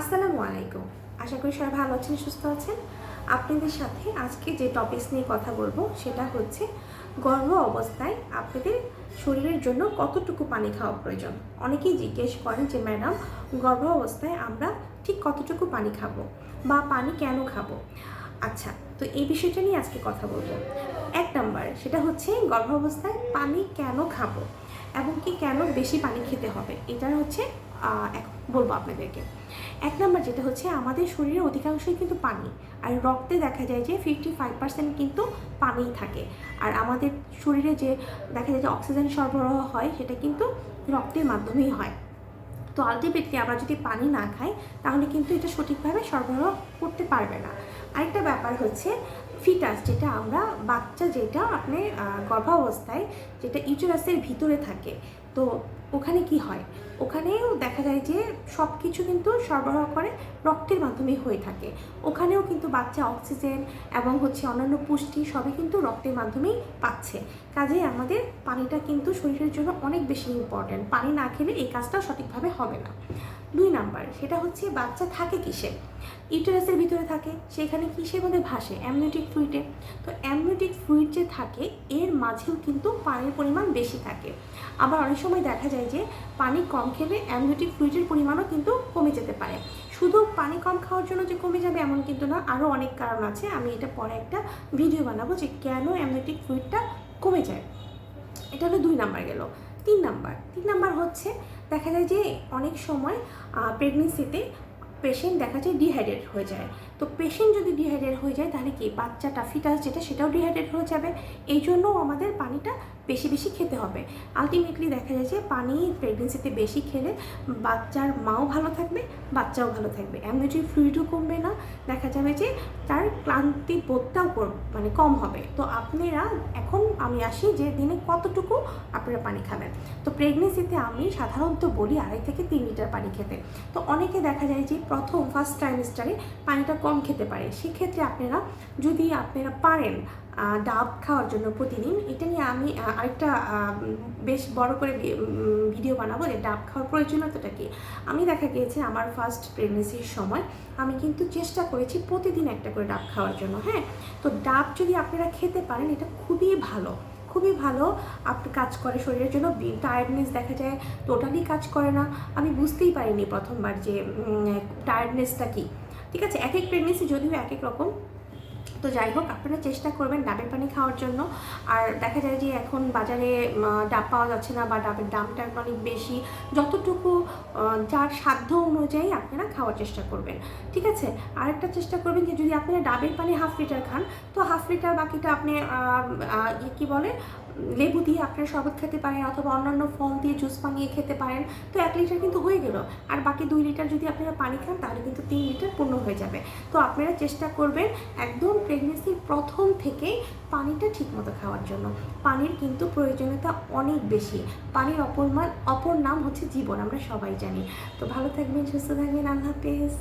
আসসালামু আলাইকুম। আশা করি সবাই ভালো আছেন, সুস্থ আছেন। আপনাদের সাথে আজকে যে টপিকস নিয়ে কথা বলবো সেটা হচ্ছে গর্ভ অবস্থায় আপনাদের শরীরের জন্য কতটুকু পানি খাওয়া প্রয়োজন। অনেকেই জিজ্ঞেস করেন যে ম্যাডাম, গর্ভ অবস্থায় আমরা ঠিক কতটুকু পানি খাবো বা পানি কেন খাবো। আচ্ছা, তো এই বিষয়টা নিয়ে আজকে কথা বলবো। এক নাম্বার সেটা হচ্ছে গর্ভাবস্থায় পানি কেন খাবো এবং কি কেন বেশি পানি খেতে হবে, এটা হচ্ছে বলবো আপনাদেরকে। এক নাম্বার যেটা হচ্ছে আমাদের শরীরের অধিকাংশই কিন্তু পানি, আর রক্তে দেখা যায় যে 55% কিন্তু পানিই থাকে। আর আমাদের শরীরে যে দেখা যায় যে অক্সিজেন সরবরাহ হয় সেটা কিন্তু রক্তের মাধ্যমেই হয়। তো আলটিমেটলি আমরা যদি পানি না খাই তাহলে কিন্তু এটা সঠিকভাবে সরবরাহ করতে পারবে না। আরেকটা ব্যাপার হচ্ছে ফিটাস, যেটা আমরা বাচ্চা, যেটা আপনি গর্ভাবস্থায় যেটা ইউটেরাসের ভিতরে থাকে, তো ওখানে কি হয়, ওখানেও দেখা যায় যে সব কিছু কিন্তু সরবরাহ করে রক্তের মাধ্যমে হয়ে থাকে। ওখানেও কিন্তু বাচ্চা অক্সিজেন এবং অন্যান্য পুষ্টি সবই কিন্তু রক্তের মাধ্যমেই পাচ্ছে। কাজেই আমাদের পানিটা কিন্তু শরীরের জন্য অনেক বেশি ইম্পর্ট্যান্ট। পানি না খেলে এই কাজটা সঠিকভাবে হবে না। দুই নাম্বার সেটা হচ্ছে বাচ্চা থাকে কিসে, ইউটেরাসের ভিতরে থাকে, সেখানে কিসের মধ্যে ভাসে, অ্যামনিওটিক ফ্লুইডে। তো অ্যামনিওটিক ফ্লুইড যে থাকে এর মাঝেও কিন্তু পানির পরিমাণ বেশি থাকে। আবার অনেক সময় দেখা যায় যে পানি কম খেলে অ্যামনিওটিক ফ্লুইডের পরিমাণও কিন্তু কমে যেতে পারে। শুধু পানি কম খাওয়ার জন্য যে কমে যাবে এমন কিন্তু না, আরও অনেক কারণ আছে। আমি এটা পরে একটা ভিডিও বানাবো যে কেন অ্যামনিওটিক ফ্লুইডটা কমে যায়। এটা হলো দুই নাম্বার গেল। তিন নাম্বার হচ্ছে দেখা যায় যে অনেক সময় প্রেগনেন্সিতে পেশেন্ট দেখা যায় ডিহাইড্রেট হয়ে যায়। তো পেশেন্ট যদি ডিহাইড্রেট হয়ে যায় তাহলে কি বাচ্চাটা, ফিটাস যেটা, সেটাও ডিহাইড্রেট হয়ে যাবে। এই জন্য আমাদের পানিটা বেশি বেশি খেতে হবে। আলটিমেটলি দেখা যায় যে পানি প্রেগনেন্সিতে বেশি খেলে বাচ্চার মাও ভালো থাকবে, বাচ্চাও ভালো থাকবে, অ্যামনিওটিক ফ্লুইডও কমবে না, দেখা যাবে যে তার ক্লান্তি বোধটাও কম হবে। তো আপনারা এখন আমি আসি যে দিনে কতটুকু আপনারা পানি খাবেন। তো প্রেগনেন্সিতে আমি সাধারণত বলি 2.5 থেকে 3 লিটার পানি খেতে। তো অনেকে দেখা যায় যে ফার্স্ট ট্রাইমেস্টারে পানিটা কম খেতে পারে। সেক্ষেত্রে যদি আপনারা পারেন ডাব খাওয়ার জন্য প্রতিদিন, এটা নিয়ে আমি আরেকটা বেশ বড় করে ভিডিও বানাবো যে ডাব খাওয়ার প্রয়োজনীয়তাটা কি। আমি দেখা গিয়েছে আমার ফার্স্ট প্রেগনেন্সির সময় আমি কিন্তু চেষ্টা করেছি প্রতিদিন একটা করে ডাব খাওয়ার জন্য। হ্যাঁ, তো ডাব যদি আপনারা খেতে পারেন এটা খুবই ভালো কাজ করে শরীরের জন্য। টায়ার্ডনেস দেখা যায় টোটালি কাজ করে না। আমি বুঝতেই পারিনি প্রথমবার যে টায়ার্ডনেসটা কী। ঠিক আছে, এক এক প্রেগনেন্সি যদিও এক এক রকম। তো যাই হোক, আপনারা চেষ্টা করবেন ডাবের পানি খাওয়ার জন্য। আর দেখা যায় যে এখন বাজারে ডাব পাওয়া যাচ্ছে না বা ডাবের দামটা অনেক বেশি। যতটুকু যার সাধ্য অনুযায়ী আপনারা খাওয়ার চেষ্টা করবেন। ঠিক আছে, আরেকটা চেষ্টা করবেন যে যদি আপনারা ডাবের পানি 1/2 লিটার খান, তো 1/2 লিটার বাকিটা আপনি কি বলে লেবু দিয়ে আপনারা শরবত খেতে পারেন অথবা অন্যান্য ফল দিয়ে জুস বানিয়ে খেতে পারেন। তো 1 লিটার কিন্তু হয়ে গেল। আর বাকি 2 লিটার যদি আপনারা পানি খান তাহলে কিন্তু 3 লিটার পূর্ণ হয়ে যাবে। তো আপনারা চেষ্টা করবেন একদম প্রেগনেন্সির প্রথম থেকেই পানিটা ঠিকমতো খাওয়ার জন্য। পানির কিন্তু প্রয়োজনীয়তা অনেক বেশি। পানির অপর নাম হচ্ছে জীবন, আমরা সবাই জানি। তো ভালো থাকবেন, সুস্থ থাকবেন, আল্লাহ হাফেজ।